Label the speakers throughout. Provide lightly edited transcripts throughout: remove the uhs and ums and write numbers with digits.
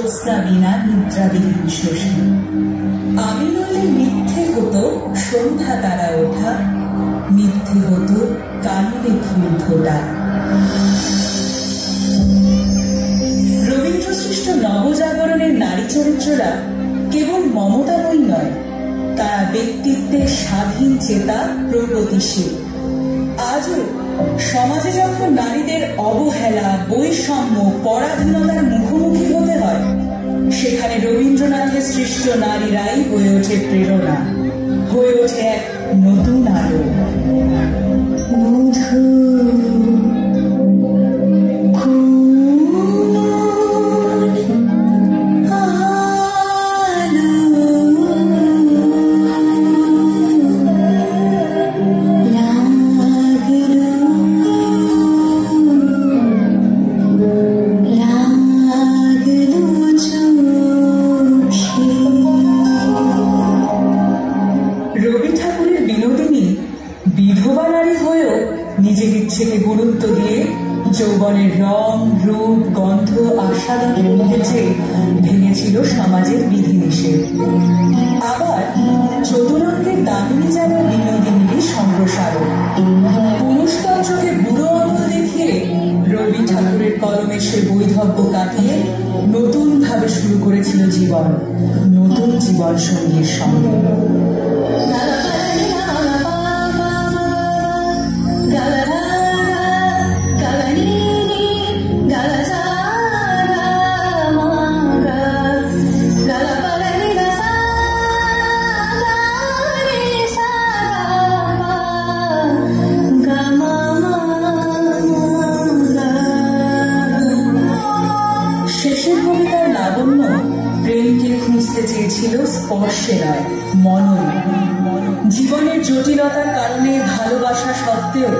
Speaker 1: জ্যোৎস্না বিনা নিদ্রাবিহীন শশী। আমি নইলে মিথ্যে হতো সন্ধ্যা তারা ওঠা, মিথ্যে হতো কাননে ফুল ফোটা। রবীন্দ্র সৃষ্ট নবজাগরণের নারী চরিত্ররা কেবল মমতাময়ী নয়, তারা ব্যক্তিত্বের স্বাধীন চেতা, প্রগতিশীল। আজও সমাজে যখন নারীদের অবহেলা, বৈষম্য, পরাধীনতার মুখোমুখি হতে হয়, সেখানে রবীন্দ্রনাথের সৃষ্ট নারীরাই হয়ে ওঠে প্রেরণা, হয়ে ওঠে এক নতুন আলো। গুরুত্ব দিয়ে যৌবনের রং, রূপ, গন্ধ আস্বাদনের মধ্যে ভেঙেছিল সমাজের বিধিনিষেধ। আবার চতুরঙ্গের দামিনী যেন বিনোদিনীরই সম্প্রসারণ। পুরুষতন্ত্রকে বুড়ো আঙুল দেখিয়ে রবি ঠাকুরের কলমে সে বৈধব্য কাটিয়ে নতুন ভাবে শুরু করেছিল জীবন, নতুন জীবন সঙ্গীর সঙ্গে। চেয়েছিল স্পর্শে নয়, মনন। জীবনের জটিলতার কারণে ভালোবাসা সত্ত্বেও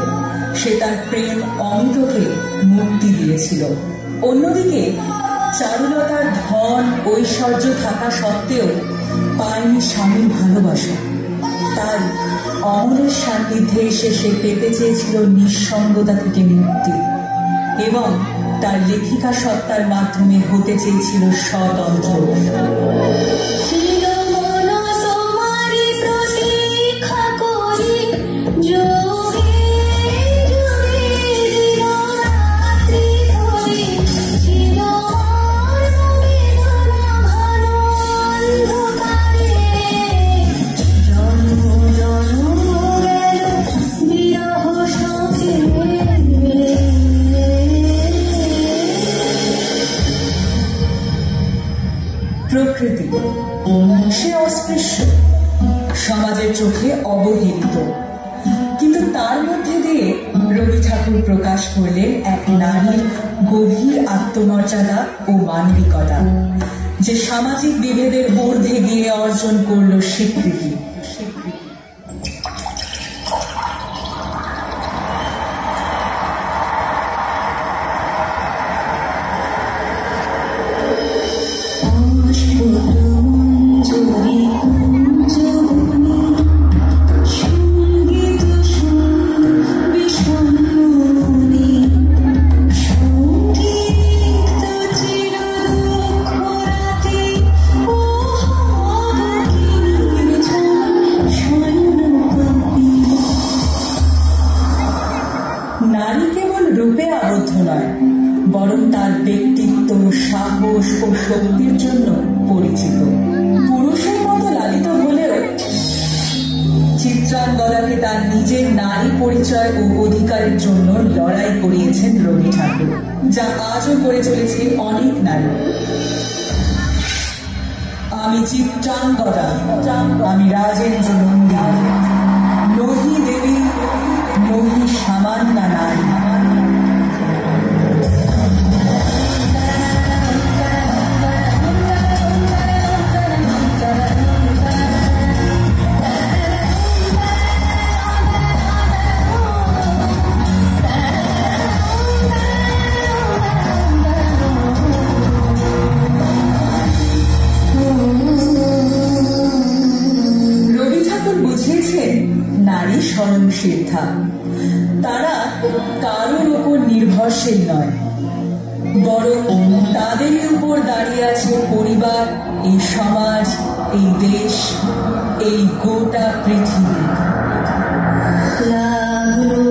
Speaker 1: সে তার প্রেম অমিতকে মুক্তি দিয়েছিল। অন্যদিকে চারুলতার ধন, ঐশ্বর্য থাকা সত্ত্বেও পায়নি স্বামীর ভালোবাসা। তাই অমরের সান্নিধ্যে এসে সে পেতে চেয়েছিল নিঃসঙ্গতা থেকে মুক্তি এবং তার লেখিকা সত্তার মাধ্যমে হতে চেয়েছিল স্বতন্ত্র। প্রকৃতি সে অস্পৃশ্য, সমাজের চোখে অবহেলিত, কিন্তু তার মধ্যে দিয়ে রবি ঠাকুর প্রকাশ করলেন এক নারীর গভীর আত্মমর্যাদা ও মানবিকতা, যে সামাজিক বিভেদের ঊর্ধ্বে গিয়ে অর্জন করল স্বীকৃতি। নারী কেবল রূপে আবদ্ধ নয়, বরং তার ব্যক্তিত্ব, সাহস ও শক্তির জন্য পরিচিত। পুরুষের মতো লালিত হলেও চিত্রাঙ্গদাকে তার নিজের নারী পরিচয় ও অধিকারের জন্য লড়াই করিয়েছেন রবি ঠাকুর, যা আজও করে চলেছে অনেক নারী। আমি চিত্রাঙ্গদা, আমি রাজেন্দ্র নন্দিনী, নহি দেবী, নহি সামান্য নারী। নারী স্বয়ংসিদ্ধা, তারা কারোর উপর নির্ভরশীল নয়, বরং তার তাদেরই উপর দাঁড়িয়ে আছে পরিবার, এই সমাজ, এই দেশ, এই গোটা পৃথিবী।
Speaker 2: লাগলো